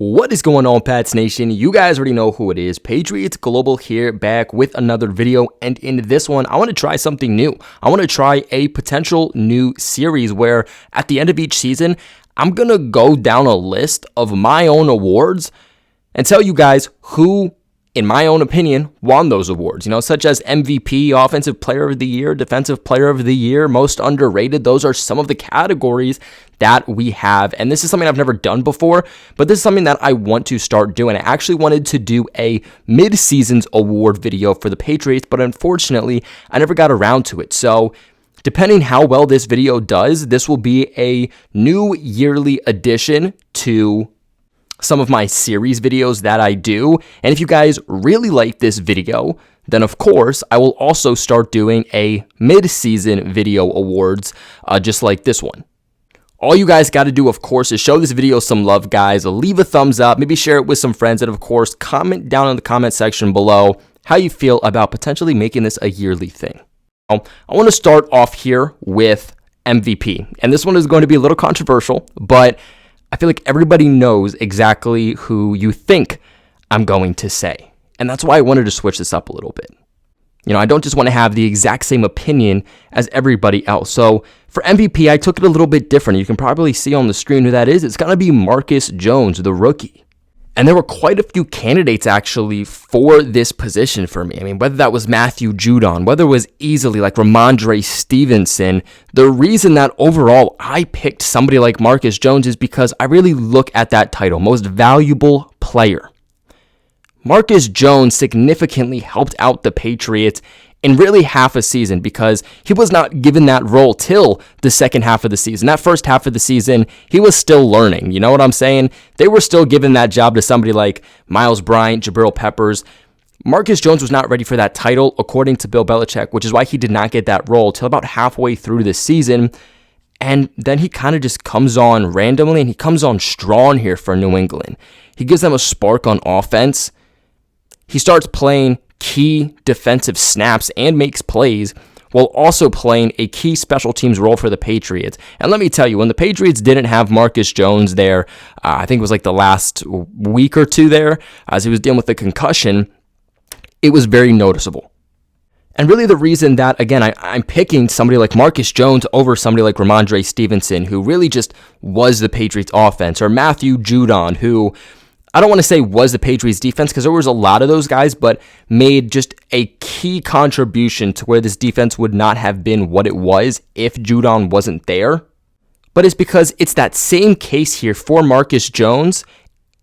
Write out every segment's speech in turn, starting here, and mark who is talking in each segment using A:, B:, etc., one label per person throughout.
A: What is going on, Pats Nation? You guys already know who it is. Patriots Global here, back with another video. And in this one, I want to try something new. I want to try a potential new series where at the end of each season, I'm going to go down a list of my own awards and tell you guys who, in my own opinion, won those awards, such as MVP, Offensive Player of the Year, Defensive Player of the Year, Most Underrated. Those are some of the categories that we have, and this is something I've never done before, but this is something that I want to start doing. I actually wanted to do a mid-seasons award video for the Patriots, but unfortunately, I never got around to it. So depending how well this video does, this will be a new yearly addition to some of my series videos that I do. And if you guys really like this video, then of course, I will also start doing a mid-season video awards just like this one. All you guys got to do, of course, is show this video some love, guys. Leave a thumbs up, maybe share it with some friends, and of course, comment down in the comment section below how you feel about potentially making this a yearly thing. I want to start off here with MVP, and this one is going to be a little controversial, but I feel like everybody knows exactly who you think I'm going to say. And that's why I wanted to switch this up a little bit. I don't just want to have the exact same opinion as everybody else. So for MVP, I took it a little bit different. You can probably see on the screen who that is. It's going to be Marcus Jones, the rookie. And there were quite a few candidates actually for this position for me. Whether that was Matthew Judon, whether it was easily like Ramondre Stevenson, the reason that overall I picked somebody like Marcus Jones is because I really look at that title, Most Valuable Player. Marcus Jones significantly helped out the Patriots in really half a season because he was not given that role till the second half of the season. That first half of the season, he was still learning. You know what I'm saying? They were still giving that job to somebody like Miles Bryant, Jabril Peppers. Marcus Jones was not ready for that title, according to Bill Belichick, which is why he did not get that role till about halfway through the season. And then he kind of just comes on randomly, and he comes on strong here for New England. He gives them a spark on offense. He starts playing key defensive snaps and makes plays while also playing a key special teams role for the Patriots. And let me tell you, when the Patriots didn't have Marcus Jones there, I think it was like the last week or two there, as he was dealing with a concussion, it was very noticeable. And really the reason that, again, I'm picking somebody like Marcus Jones over somebody like Ramondre Stevenson, who really just was the Patriots offense, or Matthew Judon, who I don't want to say was the Patriots defense because there was a lot of those guys, but made just a key contribution to where this defense would not have been what it was if Judon wasn't there. But it's because it's that same case here for Marcus Jones,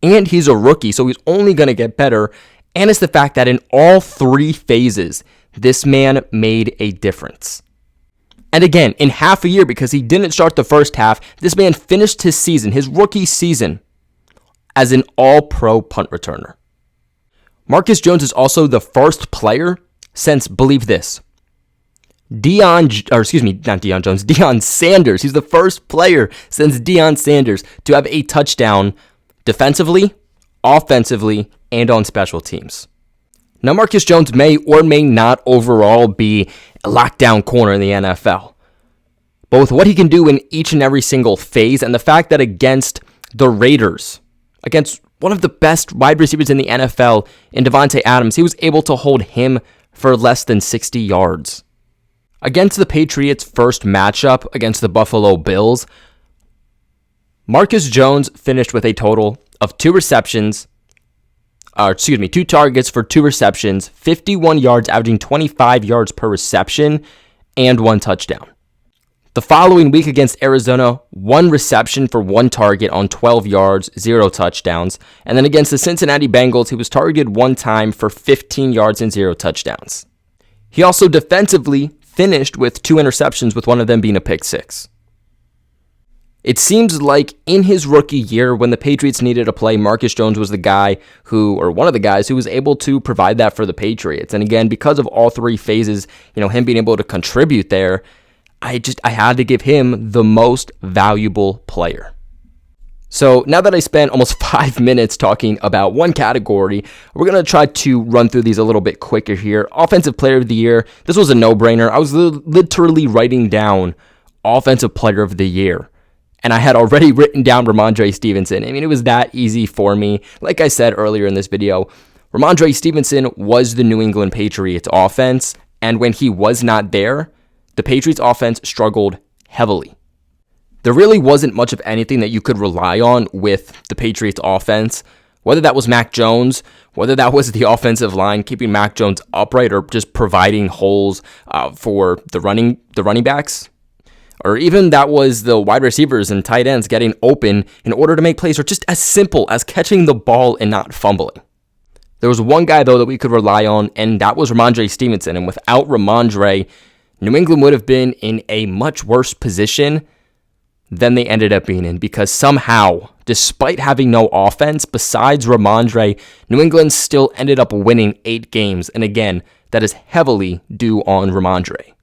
A: and he's a rookie, so he's only going to get better. And it's the fact that in all three phases, this man made a difference. And again, in half a year, because he didn't start the first half, this man finished his season, his rookie season, as an all-pro punt returner. Marcus Jones is also the first player since, believe this, Deion Sanders. He's the first player since Deion Sanders to have a touchdown defensively, offensively, and on special teams. Now, Marcus Jones may or may not overall be a lockdown corner in the NFL. But with what he can do in each and every single phase, and the fact that against the Raiders, against one of the best wide receivers in the NFL, in Davante Adams, he was able to hold him for less than 60 yards. Against the Patriots' first matchup against the Buffalo Bills, Marcus Jones finished with a total of 2 targets for 2 receptions, 51 yards, averaging 25 yards per reception, and 1 touchdown. The following week against Arizona, 1 reception for 1 target on 12 yards, 0 touchdowns. And then against the Cincinnati Bengals, he was targeted 1 time for 15 yards and 0 touchdowns. He also defensively finished with 2 interceptions, with one of them being a pick six. It seems like in his rookie year, when the Patriots needed a play, Marcus Jones was the guy one of the guys who was able to provide that for the Patriots. And again, because of all 3 phases, him being able to contribute there, I had to give him the most valuable player. So now that I spent almost 5 minutes talking about one category, we're going to try to run through these a little bit quicker here. Offensive Player of the Year, this was a no-brainer. I was literally writing down Offensive Player of the Year. and I had already written down Ramondre Stevenson. I mean, it was that easy for me. Like I said earlier in this video, Ramondre Stevenson was the New England Patriots offense, and when he was not there, the Patriots offense struggled heavily. There really wasn't much of anything that you could rely on with the Patriots offense, whether that was Mac Jones, whether that was the offensive line keeping Mac Jones upright or just providing holes for the running backs, or even that was the wide receivers and tight ends getting open in order to make plays, or just as simple as catching the ball and not fumbling. There was one guy, though, that we could rely on, and that was Ramondre Stevenson. And without Ramondre, New England would have been in a much worse position than they ended up being in, because somehow, despite having no offense besides Ramondre, New England still ended up winning 8 games. And again, that is heavily due on Ramondre.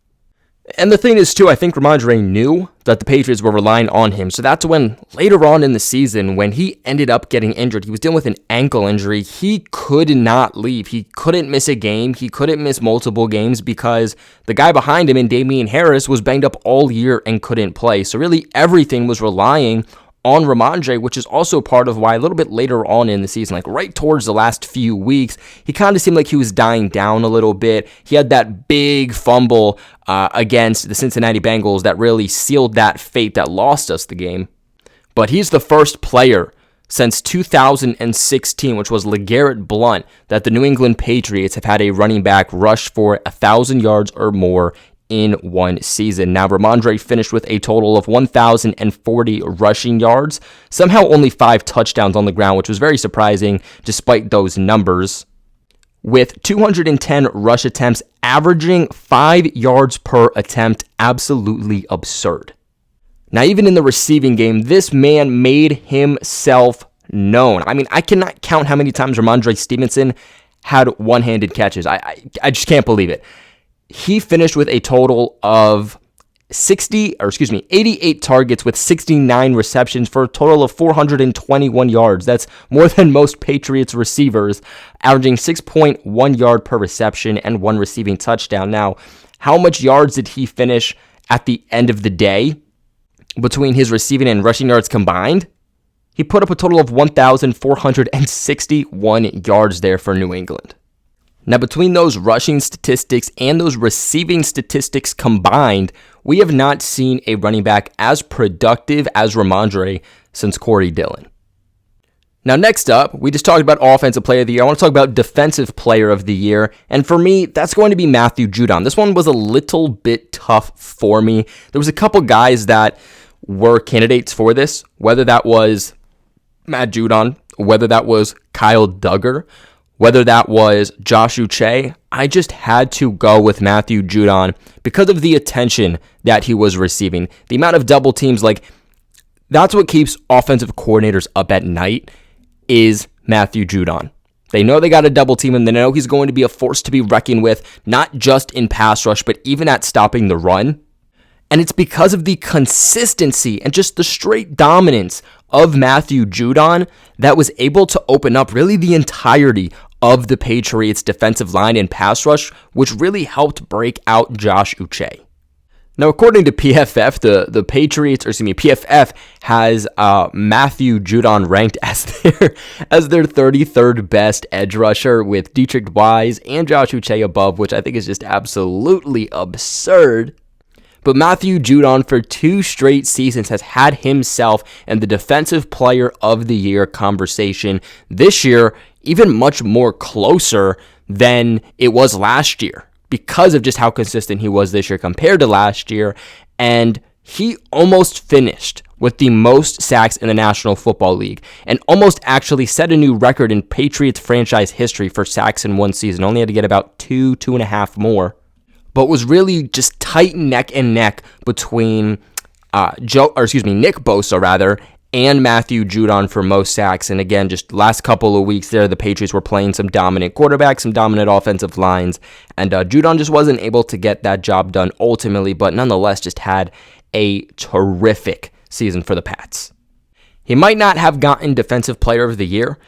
A: And the thing is, too, I think Ramondre knew that the Patriots were relying on him. So that's when, later on in the season, when he ended up getting injured, he was dealing with an ankle injury. He could not leave. He couldn't miss a game. He couldn't miss multiple games because the guy behind him, in Damian Harris, was banged up all year and couldn't play. So really, everything was relying on Ramondre, which is also part of why a little bit later on in the season, like right towards the last few weeks, he kind of seemed like he was dying down a little bit. He had that big fumble against the Cincinnati Bengals that really sealed that fate that lost us the game. But he's the first player since 2016, which was LeGarrette Blount, that the New England Patriots have had a running back rush for 1,000 yards or more in one season. Now, Ramondre finished with a total of 1,040 rushing yards, somehow only 5 touchdowns on the ground, which was very surprising despite those numbers, with 210 rush attempts, averaging 5 yards per attempt. Absolutely absurd. Now, even in the receiving game, this man made himself known. I mean, I cannot count how many times Ramondre Stevenson had one-handed catches. I just can't believe it. He finished with a total of 88 targets with 69 receptions for a total of 421 yards. That's more than most Patriots receivers, averaging 6.1 yard per reception and 1 receiving touchdown. Now, how much yards did he finish at the end of the day between his receiving and rushing yards combined? He put up a total of 1,461 yards there for New England. Now, between those rushing statistics and those receiving statistics combined, we have not seen a running back as productive as Ramondre since Corey Dillon. Now, next up, we just talked about Offensive Player of the Year. I want to talk about Defensive Player of the Year, and for me, that's going to be Matthew Judon. This one was a little bit tough for me. There was a couple guys that were candidates for this, whether that was Matt Judon, whether that was Kyle Duggar, whether that was Josh Uche. I just had to go with Matthew Judon because of the attention that he was receiving. The amount of double teams, like, that's what keeps offensive coordinators up at night, is Matthew Judon. They know they got a double team, and they know he's going to be a force to be reckoned with, not just in pass rush, but even at stopping the run. And it's because of the consistency and just the straight dominance of Matthew Judon that was able to open up really the entirety of the Patriots' defensive line and pass rush, which really helped break out Josh Uche. Now, according to PFF, the Patriots, PFF has Matthew Judon ranked as their 33rd best edge rusher, with Dietrich Wise and Josh Uche above, which I think is just absolutely absurd. But Matthew Judon, for 2 straight seasons, has had himself in the Defensive Player of the Year conversation. This year, even much more closer than it was last year, because of just how consistent he was this year compared to last year. And he almost finished with the most sacks in the National Football League, and almost actually set a new record in Patriots franchise history for sacks in one season. Only had to get about 2.5 more. But was really just tight neck and neck between Nick Bosa, and Matthew Judon for most sacks. And again, just last couple of weeks there, the Patriots were playing some dominant quarterbacks, some dominant offensive lines, and Judon just wasn't able to get that job done ultimately, but nonetheless just had a terrific season for the Pats. He might not have gotten Defensive Player of the Year.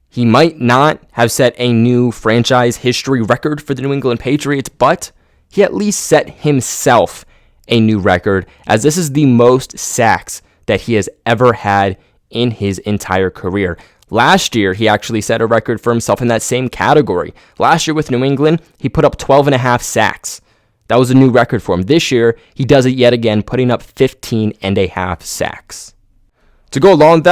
A: He might not have set a new franchise history record for the New England Patriots, but he at least set himself a new record, as this is the most sacks that he has ever had in his entire career. Last year, he actually set a record for himself in that same category. Last year with New England, he put up 12.5 sacks. That was a new record for him. This year, he does it yet again, putting up 15.5 sacks. To go along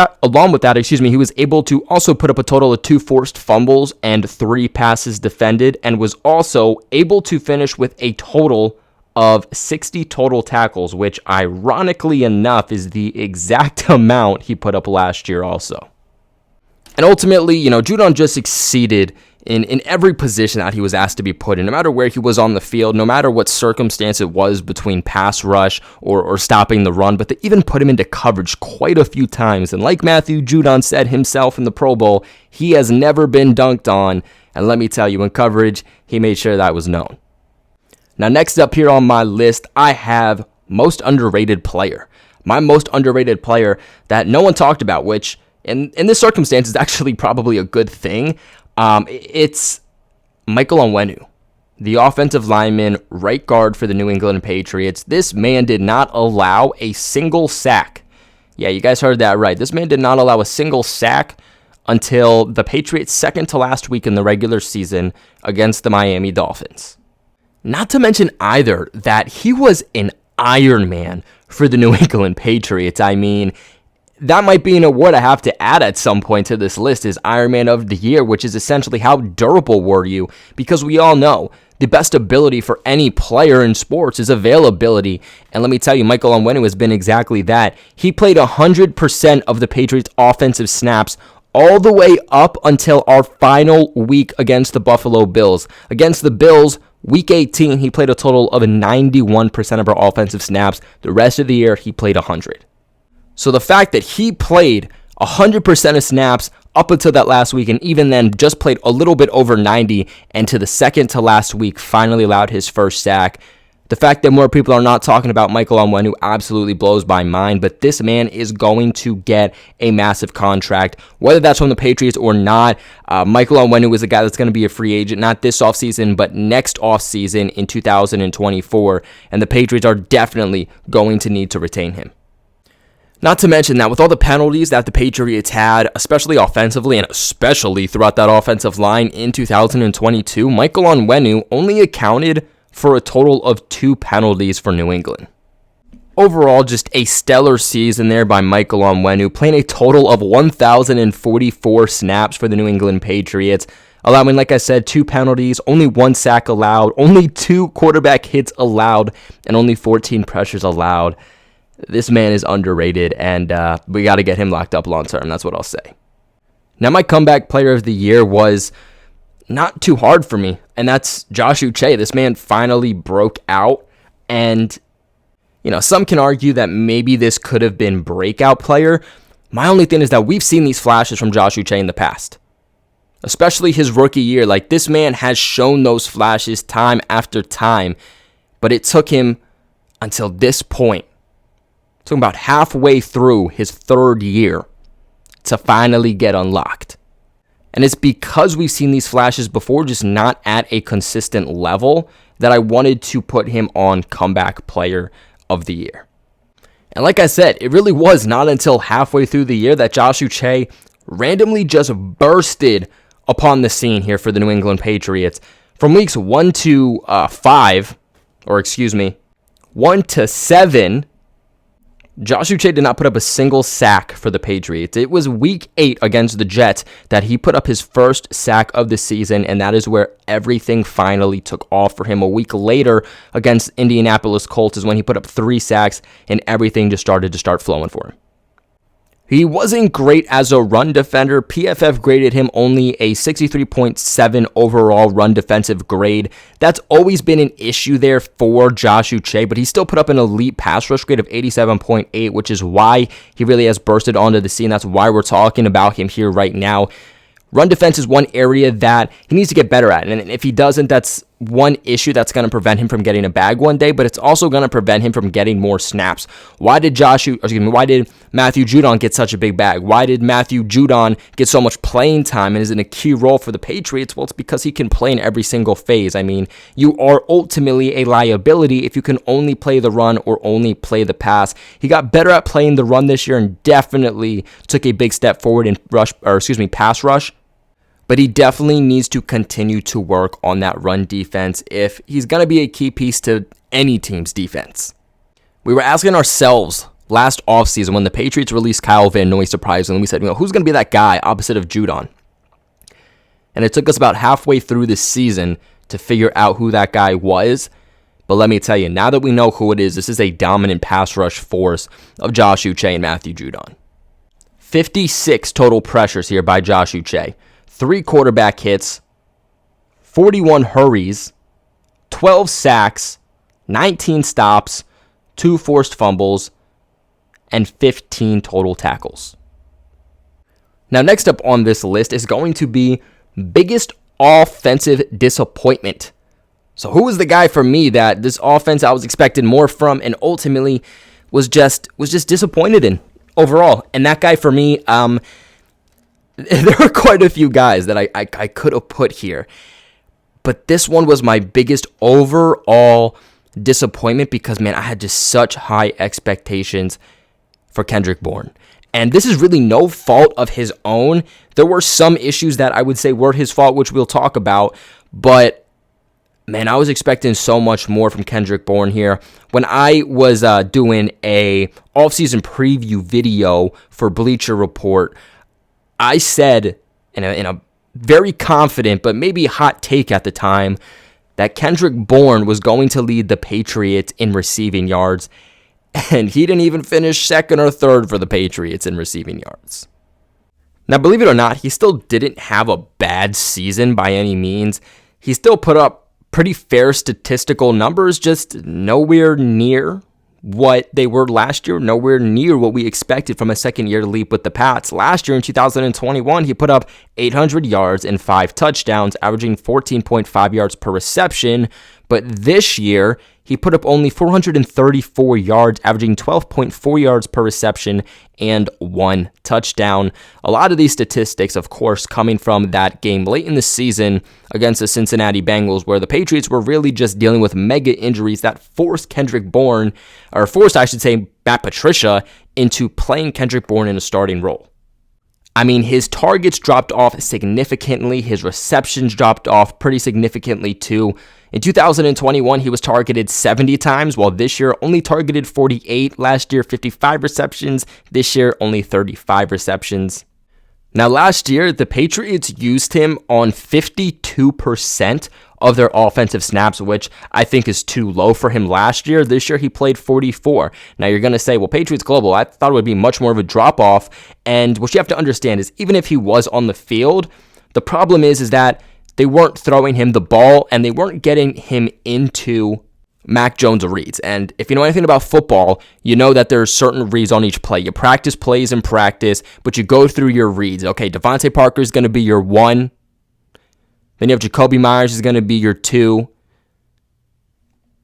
A: with that, he was able to also put up a total of 2 forced fumbles and 3 passes defended, and was also able to finish with a total of 60 total tackles, which ironically enough is the exact amount he put up last year also. And ultimately, Judon just succeeded in every position that he was asked to be put in, no matter where he was on the field, no matter what circumstance it was between pass rush or stopping the run, but they even put him into coverage quite a few times. And like Matthew Judon said himself in the Pro Bowl, he has never been dunked on. And let me tell you, in coverage, he made sure that was known. Now, next up here on my list, I have most underrated player. My most underrated player that no one talked about, which in this circumstance is actually probably a good thing. It's Michael Onwenu, the offensive lineman, right guard for the New England Patriots. This man did not allow a single sack. Yeah, you guys heard that right. This man did not allow a single sack until the Patriots' second to last week in the regular season against the Miami Dolphins. Not to mention either that he was an Iron Man for the New England Patriots. I mean, that might be an award I have to add at some point to this list, is Iron Man of the Year, which is essentially how durable were you? Because we all know the best ability for any player in sports is availability. And let me tell you, Michael Onwenu has been exactly that. He played 100% of the Patriots' offensive snaps all the way up until our final week against the Buffalo Bills. Against the Bills, Week 18, he played a total of 91% of our offensive snaps. The rest of the year, he played 100. So the fact that he played 100% of snaps up until that last week, and even then just played a little bit over 90, and to the second to last week finally allowed his first sack. The fact that more people are not talking about Michael Onwenu absolutely blows my mind, but this man is going to get a massive contract, whether that's from the Patriots or not. Michael Onwenu is a guy that's going to be a free agent, not this offseason, but next offseason in 2024, and the Patriots are definitely going to need to retain him. Not to mention that with all the penalties that the Patriots had, especially offensively and especially throughout that offensive line in 2022, Michael Onwenu only accounted for a total of 2 penalties for New England. Overall, just a stellar season there by Michael Onwenu, playing a total of 1,044 snaps for the New England Patriots, allowing, like I said, 2 penalties, only 1 sack allowed, only 2 quarterback hits allowed, and only 14 pressures allowed. This man is underrated, and we got to get him locked up long term. That's what I'll say. Now, my comeback player of the year was not too hard for me, and that's Josh Uche. This man finally broke out, and some can argue that maybe this could have been breakout player. My only thing is that we've seen these flashes from Josh Uche in the past, especially his rookie year. Like, this man has shown those flashes time after time, but it took him until this point. Talking about halfway through his 3rd year to finally get unlocked. And it's because we've seen these flashes before, just not at a consistent level, that I wanted to put him on comeback player of the year. And like I said, it really was not until halfway through the year that Josh Uche randomly just bursted upon the scene here for the New England Patriots. From weeks 1 to 7, Josh Uche did not put up a single sack for the Patriots. It was week 8 against the Jets that he put up his first sack of the season, and that is where everything finally took off for him. A week later against Indianapolis Colts is when he put up 3 sacks, and everything just started to start flowing for him. He wasn't great as a run defender. PFF graded him only a 63.7 overall run defensive grade. That's always been an issue there for Josh Uche, but he still put up an elite pass rush grade of 87.8, which is why he really has bursted onto the scene. That's why we're talking about him here right now. Run defense is one area that he needs to get better at, and if he doesn't, that's one issue that's going to prevent him from getting a bag one day, but it's also going to prevent him from getting more snaps. Why did Matthew Judon get such a big bag? Why did Matthew Judon get so much playing time and is in a key role for the Patriots? Well, it's because he can play in every single phase. I mean, you are ultimately a liability if you can only play the run or only play the pass. He got better at playing the run this year and definitely took a big step forward in pass rush. But he definitely needs to continue to work on that run defense if he's going to be a key piece to any team's defense. We were asking ourselves last offseason when the Patriots released Kyle Van Noy, surprisingly, we said, who's going to be that guy opposite of Judon? And it took us about halfway through the season to figure out who that guy was. But let me tell you, now that we know who it is, this is a dominant pass rush force of Josh Uche and Matthew Judon. 56 total pressures here by Josh Uche. 3 quarterback hits, 41 hurries, 12 sacks, 19 stops, 2 forced fumbles, and 15 total tackles. Now, next up on this list is going to be biggest offensive disappointment. So who was the guy for me that this offense I was expecting more from and ultimately was just disappointed in overall? And that guy for me, there were quite a few guys that I could have put here, but this one was my biggest overall disappointment because, man, I had just such high expectations for Kendrick Bourne. And this is really no fault of his own. There were some issues that I would say were his fault, which we'll talk about, but man, I was expecting so much more from Kendrick Bourne here. When I was doing a offseason preview video for Bleacher Report, I said in a very confident but maybe hot take at the time that Kendrick Bourne was going to lead the Patriots in receiving yards, and he didn't even finish second or third for the Patriots in receiving yards. Now, believe it or not, he still didn't have a bad season by any means. He still put up pretty fair statistical numbers, just nowhere near what they were last year, nowhere near what we expected from a second-year leap with the Pats. Last year in 2021, he put up 800 yards and 5 touchdowns, averaging 14.5 yards per reception. But this year, he put up only 434 yards, averaging 12.4 yards per reception and 1 touchdown. A lot of these statistics, of course, coming from that game late in the season against the Cincinnati Bengals, where the Patriots were really just dealing with mega injuries that forced Matt Patricia into playing Kendrick Bourne in a starting role. I mean, his targets dropped off significantly. His receptions dropped off pretty significantly too. In 2021, he was targeted 70 times, while this year only targeted 48. Last year, 55 receptions. This year, only 35 receptions. Now, last year, the Patriots used him on 52% of their offensive snaps, which I think is too low for him last year. This year, he played 44. Now, you're going to say, well, Patriots Global, I thought it would be much more of a drop-off. And what you have to understand is, even if he was on the field, the problem is that they weren't throwing him the ball and they weren't getting him into Mac Jones reads. And if you know anything about football, you know that there's certain reads on each play. You practice plays in practice, but you go through your reads. Okay, Devontae Parker is going to be your 1. Then you have Jacoby Myers is going to be your 2.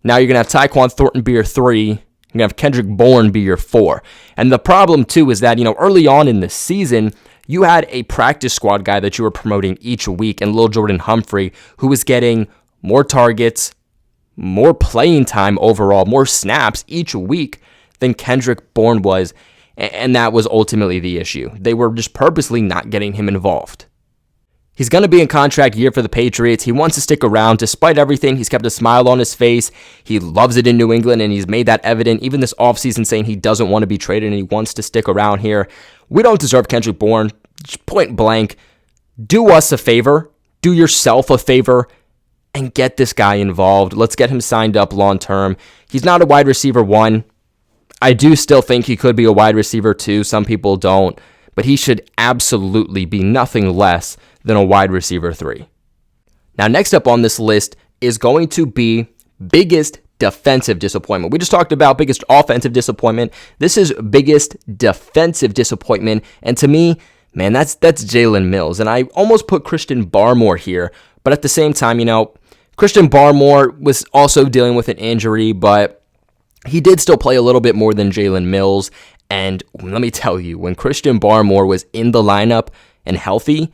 A: Now you're going to have Tyquan Thornton be your 3. You're going to have Kendrick Bourne be your 4. And the problem, too, is that, early on in the season, you had a practice squad guy that you were promoting each week in Lil Jordan Humphrey, who was getting more targets, more playing time overall, more snaps each week than Kendrick Bourne was, and that was ultimately the issue. They were just purposely not getting him involved. He's going to be in contract year for the Patriots. He wants to stick around. Despite everything, he's kept a smile on his face. He loves it in New England, and he's made that evident even this offseason, saying he doesn't want to be traded and he wants to stick around here. We don't deserve Kendrick Bourne. Just point blank. Do us a favor. Do yourself a favor and get this guy involved. Let's get him signed up long term. He's not a wide receiver 1. I do still think he could be a wide receiver 2. Some people don't. But he should absolutely be nothing less than a wide receiver 3. Now, next up on this list is going to be biggest defensive disappointment. We just talked about biggest offensive disappointment. This is biggest defensive disappointment. And to me, man, that's Jalen Mills. And I almost put Christian Barmore here. But at the same time, Christian Barmore was also dealing with an injury, but he did still play a little bit more than Jalen Mills. And let me tell you, when Christian Barmore was in the lineup and healthy,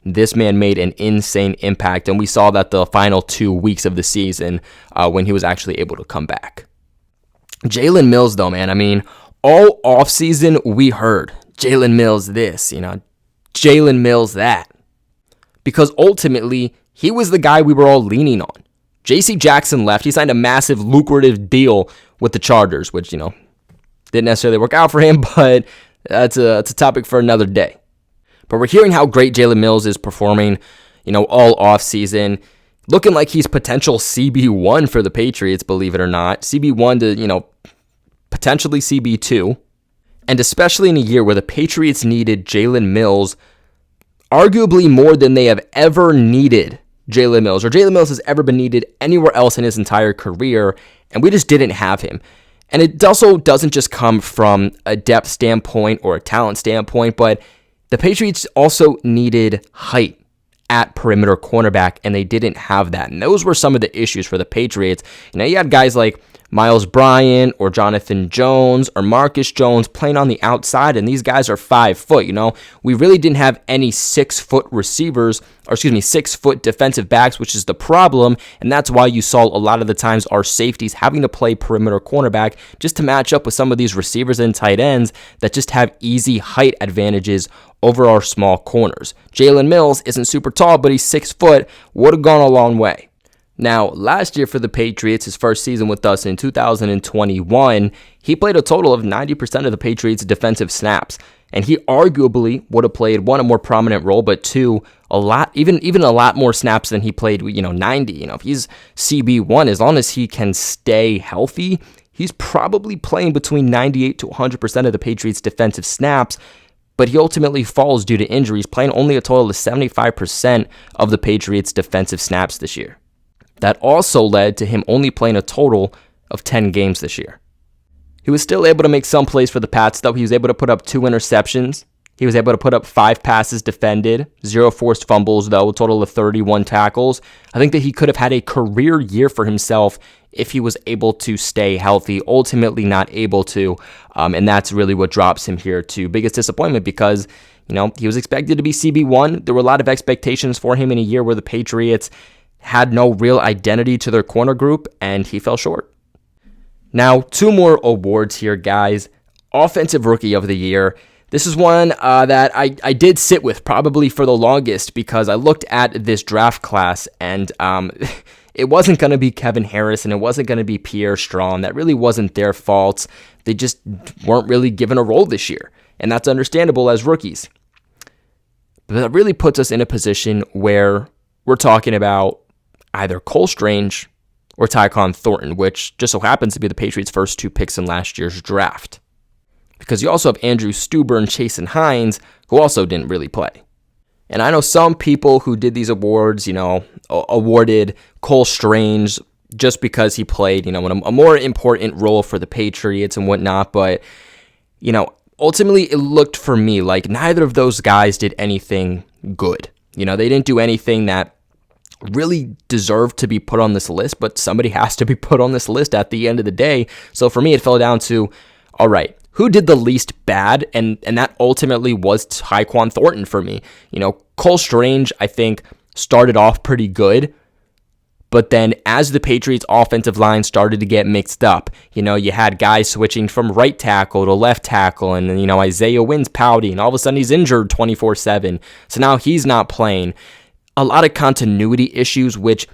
A: this man made an insane impact. And we saw that the final 2 weeks of the season when he was actually able to come back. Jalen Mills, though, man, I mean, all offseason we heard Jalen Mills this, Jalen Mills that. Because ultimately, he was the guy we were all leaning on. J.C. Jackson left. He signed a massive, lucrative deal with the Chargers, which, didn't necessarily work out for him, but that's a topic for another day. But we're hearing how great Jalen Mills is performing, all offseason. Looking like he's potential CB1 for the Patriots, believe it or not. CB1 to, potentially CB2. And especially in a year where the Patriots needed Jalen Mills arguably more than they have ever needed Jalen Mills, or Jalen Mills has ever been needed anywhere else in his entire career, and we just didn't have him. And it also doesn't just come from a depth standpoint or a talent standpoint, but the Patriots also needed height at perimeter cornerback, and they didn't have that. And those were some of the issues for the Patriots. You had guys like Miles Bryant or Jonathan Jones or Marcus Jones playing on the outside, and these guys are 5 foot. We really didn't have any 6 foot receivers, 6 foot defensive backs, which is the problem, and that's why you saw a lot of the times our safeties having to play perimeter cornerback just to match up with some of these receivers and tight ends that just have easy height advantages over our small corners. Jalen Mills isn't super tall, but he's 6 foot, would have gone a long way. Now, last year for the Patriots, his first season with us in 2021, he played a total of 90% of the Patriots' defensive snaps. And he arguably would have played, one, a more prominent role, but two, even a lot more snaps than he played, 90. If he's CB1, as long as he can stay healthy, he's probably playing between 98 to 100% of the Patriots' defensive snaps. But he ultimately falls due to injuries, playing only a total of 75% of the Patriots' defensive snaps this year. That also led to him only playing a total of 10 games this year. He was still able to make some plays for the Pats, though. He was able to put up 2 interceptions. He was able to put up 5 passes defended, 0 forced fumbles, though, a total of 31 tackles. I think that he could have had a career year for himself if he was able to stay healthy, ultimately not able to. And that's really what drops him here to biggest disappointment because, he was expected to be CB1. There were a lot of expectations for him in a year where the Patriots had no real identity to their corner group, and he fell short. Now, 2 more awards here, guys. Offensive Rookie of the Year. This is one that I did sit with probably for the longest because I looked at this draft class, and it wasn't going to be Kevin Harris, and it wasn't going to be Pierre Strong. That really wasn't their fault. They just weren't really given a role this year, and that's understandable as rookies. But that really puts us in a position where we're talking about either Cole Strange or Tyquan Thornton, which just so happens to be the Patriots' first 2 picks in last year's draft. Because you also have Andrew Stuber and Chasen Hines, who also didn't really play. And I know some people who did these awards, awarded Cole Strange just because he played, in a more important role for the Patriots and whatnot. But, ultimately it looked for me like neither of those guys did anything good. They didn't do anything that really deserved to be put on this list, but somebody has to be put on this list at the end of the day. So for me, it fell down to, all right, who did the least bad? And that ultimately was Tyquan Thornton for me. Cole Strange, I think, started off pretty good, but then as the Patriots offensive line started to get mixed up, you had guys switching from right tackle to left tackle, and then, Isaiah Wynn's pouting, and all of a sudden he's injured 24/7. So now he's not playing. A lot of continuity issues, which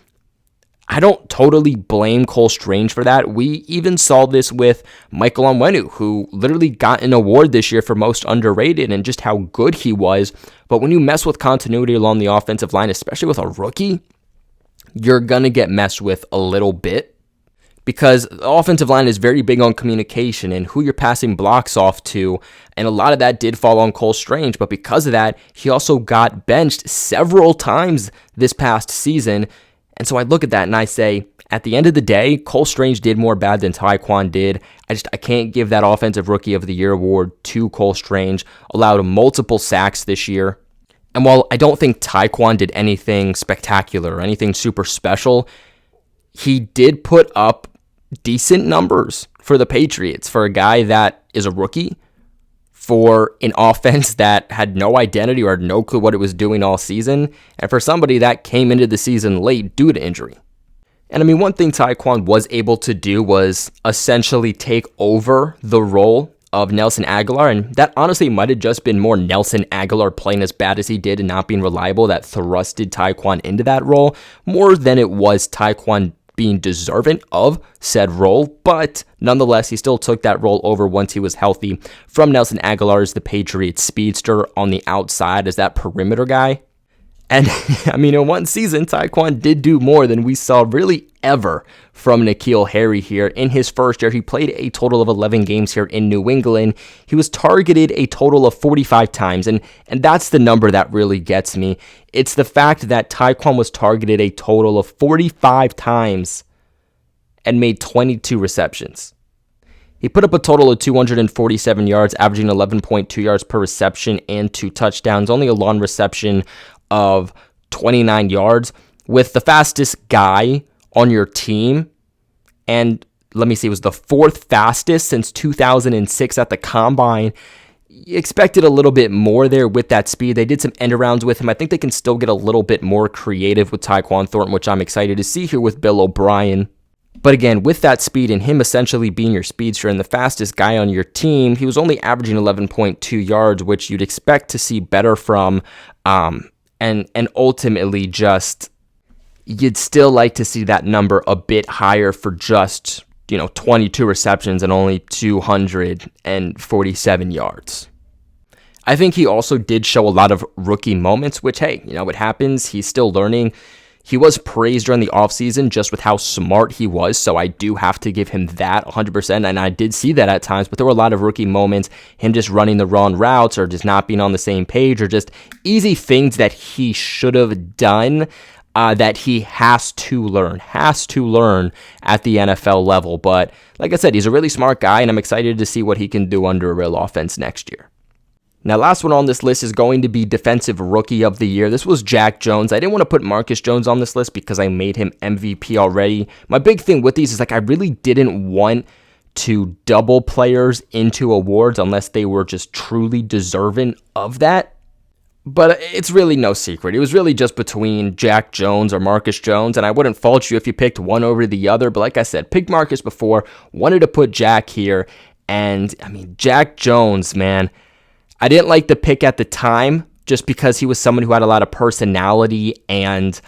A: I don't totally blame Cole Strange for that. We even saw this with Michael Onwenu, who literally got an award this year for most underrated and just how good he was. But when you mess with continuity along the offensive line, especially with a rookie, you're going to get messed with a little bit. Because the offensive line is very big on communication and who you're passing blocks off to. And a lot of that did fall on Cole Strange. But because of that, he also got benched several times this past season. And so I look at that and I say, at the end of the day, Cole Strange did more bad than Tyquan did. I can't give that Offensive Rookie of the Year award to Cole Strange. Allowed multiple sacks this year. And while I don't think Tyquan did anything spectacular or anything super special, he did put up decent numbers for the Patriots for a guy that is a rookie, for an offense that had no identity or had no clue what it was doing all season, and for somebody that came into the season late due to injury. And I mean, one thing Tyquan was able to do was essentially take over the role of Nelson Agholor, and that honestly might have just been more Nelson Agholor playing as bad as he did and not being reliable that thrusted Tyquan into that role, more than it was Tyquan being deserving of said role. But nonetheless, he still took that role over once he was healthy from Nelson Agholor as the Patriots speedster on the outside as that perimeter guy. And I mean, in one season, Tyquan did do more than we saw really ever from N'Keal Harry here. In his first year, he played a total of 11 games here in New England. He was targeted a total of 45 times, and that's the number that really gets me. It's the fact that Tyquan was targeted a total of 45 times and made 22 receptions. He put up a total of 247 yards, averaging 11.2 yards per reception and 2 touchdowns, only a long reception of 29 yards, with the fastest guy on your team. And let me see, it was the 4th fastest since 2006 at the combine. You expected a little bit more there with that speed. They did some end arounds with him. I think they can still get a little bit more creative with Tyquan Thornton, which I'm excited to see here with Bill O'Brien. But again, with that speed and him essentially being your speedster and the fastest guy on your team, he was only averaging 11.2 yards, which you'd expect to see better from. And ultimately just, you'd still like to see that number a bit higher for just, 22 receptions and only 247 yards. I think he also did show a lot of rookie moments, which, hey, it happens. He's still learning. He was praised during the offseason just with how smart he was, so I do have to give him that 100%, and I did see that at times, but there were a lot of rookie moments, him just running the wrong routes or just not being on the same page or just easy things that he should have done that he has to learn at the NFL level. But like I said, he's a really smart guy, and I'm excited to see what he can do under a real offense next year. Now, last one on this list is going to be Defensive Rookie of the Year. This was Jack Jones. I didn't want to put Marcus Jones on this list because I made him MVP already. My big thing with these is I really didn't want to double players into awards unless they were just truly deserving of that. But it's really no secret. It was really just between Jack Jones or Marcus Jones, and I wouldn't fault you if you picked one over the other. But like I said, picked Marcus before, wanted to put Jack here. And I mean, Jack Jones, man, I didn't like the pick at the time just because he was someone who had a lot of personality and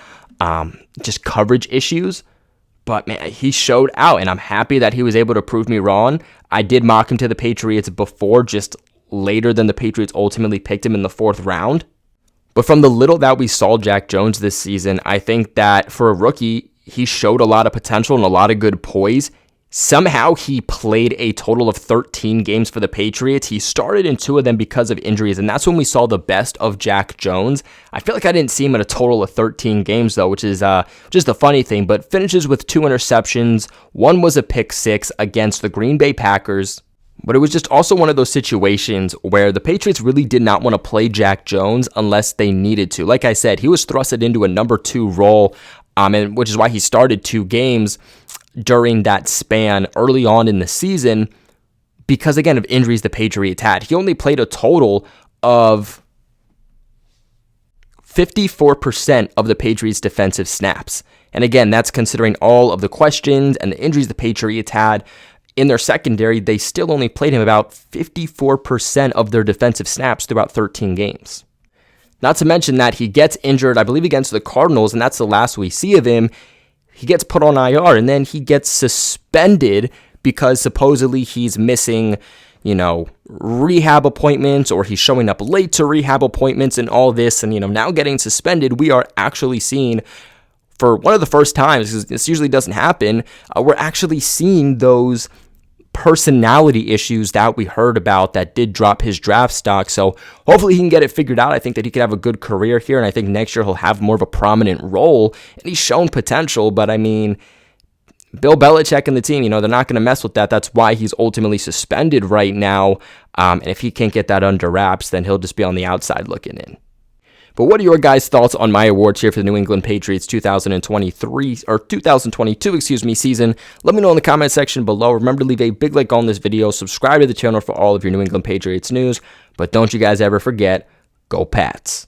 A: just coverage issues. But man, he showed out, and I'm happy that he was able to prove me wrong. I did mock him to the Patriots before, just later than the Patriots ultimately picked him in the 4th round. But from the little that we saw Jack Jones this season, I think that for a rookie, he showed a lot of potential and a lot of good poise. Somehow he played a total of 13 games for the Patriots. He started in 2 of them because of injuries, and that's when we saw the best of Jack Jones. I feel like I didn't see him in a total of 13 games, though, which is just a funny thing, but finishes with 2 interceptions. One was a pick 6 against the Green Bay Packers. But it was just also one of those situations where the Patriots really did not want to play Jack Jones unless they needed to. Like I said, he was thrusted into a number 2 role, and which is why he started 2 games during that span early on in the season because, again, of injuries the Patriots had. He only played a total of 54% of the Patriots' defensive snaps. And again, that's considering all of the questions and the injuries the Patriots had. In their secondary, they still only played him about 54% of their defensive snaps throughout 13 games. Not to mention that he gets injured, I believe, against the Cardinals, and that's the last we see of him. He gets put on IR, and then he gets suspended because supposedly he's missing, rehab appointments, or he's showing up late to rehab appointments and all this. And, now getting suspended, we are actually seeing, for one of the first times, because this usually doesn't happen, we're actually seeing those personality issues that we heard about that did drop his draft stock. So hopefully he can get it figured out. I think that he could have a good career here, and I think next year he'll have more of a prominent role, and he's shown potential. But I mean, Bill Belichick and the team, they're not going to mess with that. That's why he's ultimately suspended right now. And if he can't get that under wraps, then he'll just be on the outside looking in. But what are your guys' thoughts on my awards here for the New England Patriots 2023 or 2022, season? Let me know in the comment section below. Remember to leave a big like on this video, subscribe to the channel for all of your New England Patriots news, but don't you guys ever forget, go Pats.